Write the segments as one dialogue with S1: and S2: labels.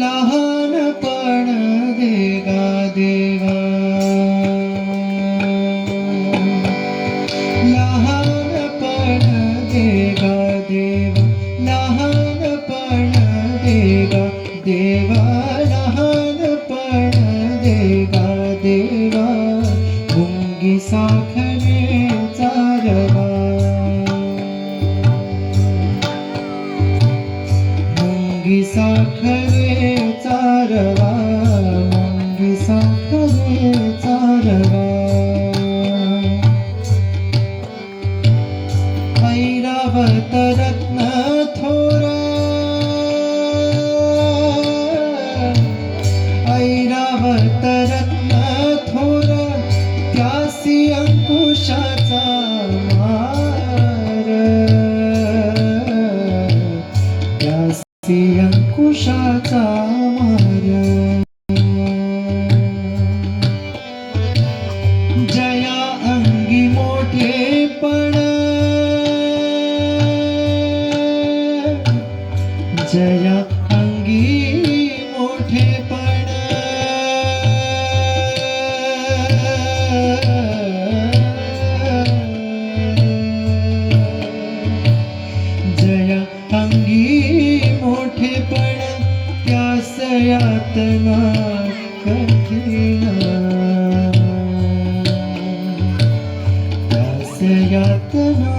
S1: लहानपण देगा देवा, लहानपण देगा देवा, लहानपण देगा देवा, लहानपण देगा देवा, मुंगी साखरेचा रवा, मुंगी साखरेचा रवा, मुंगी साखरेचा रवा, ऐरावत रत्न थोर, ऐरावत रत्न थोर, त्यासी अंकुशाचा मार, त्यासी अंकुशाचा मार, जया अंगी मोठेपण, जया अंगी मोठेपण, जया अंगी मोठेपण, त्यास यातना कठीण, त्यास यातना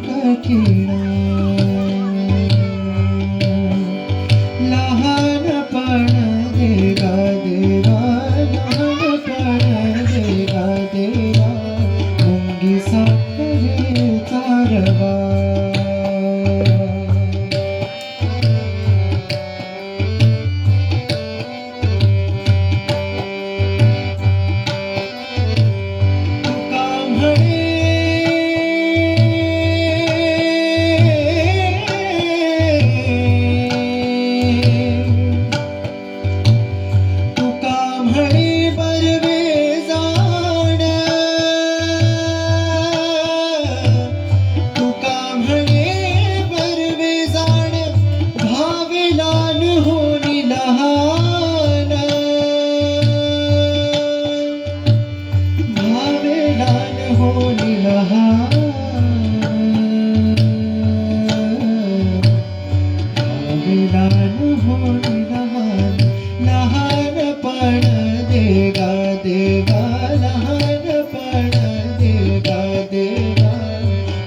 S1: कठीण, लहानपण देगा देवा, लहानपण देगा देवा, मुंगी साखरेचा रवा, लहानपण देगा देवा, लहानपण देगा देवा,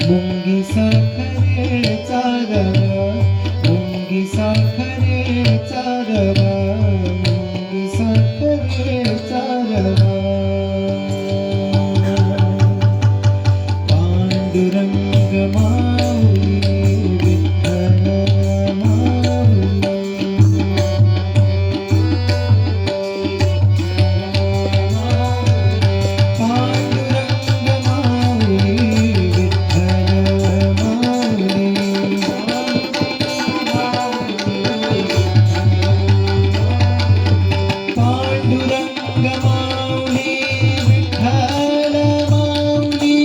S1: मुंगी साखरेचा रवा, मुंगी साखरेचा रवा, मुंगी साखरेचा रवा, पांडुरंग माऊली विठ्ठल माऊली, पांडुरंग माऊली विठ्ठल माऊली, पांडुरंग माऊली विठ्ठल माऊली,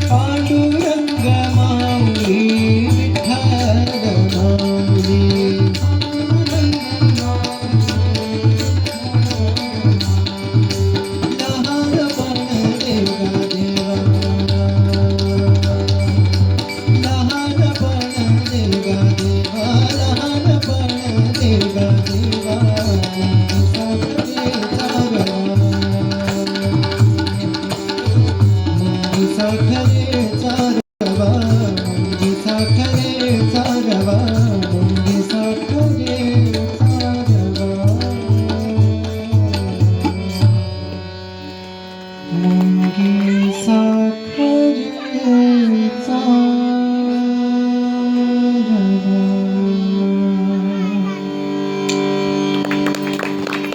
S1: पांडुरंग माऊली विठ्ठल माऊली, लहानपण देगा देवा, लहानपण देगा देवा, लहानपण देगा देवा, मुंगी साखरेचा रवा, मुंगी साखरेचा रवा, मुंगी साखरेचा रवा.